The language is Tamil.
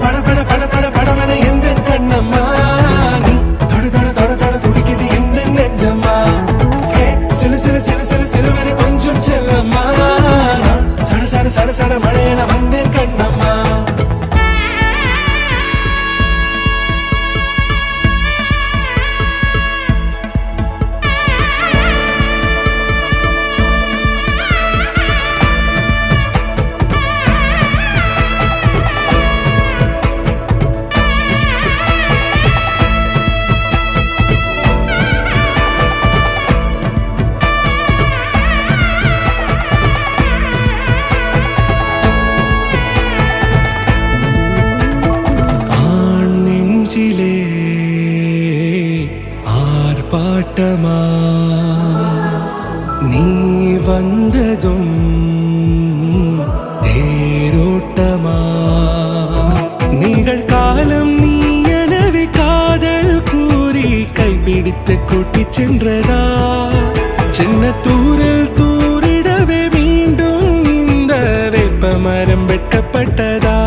பட பட பட பட படவன எந்த கண்ணம்மா நீ தொட தொட தொட தொட துடிக்குது எந்த நெஞ்சம்மா சிலு சிலு சிலு சிலு சிலுவன கொஞ்சம் செல்லம்மா சட சட சட சட மழையன வந்தேன் கண்ணம்மா ஆர்ப்பாட்டமா நீ வந்ததும் தேரோட்டமா நிகழ்காலம் நீ எனவே காதல் கூறி கைப்பிடித்து கூட்டிச் சென்றதா சின்ன தூரில் தூரிடவே மீண்டும் இந்த வேப்ப மரம் வெட்கப்பட்டதா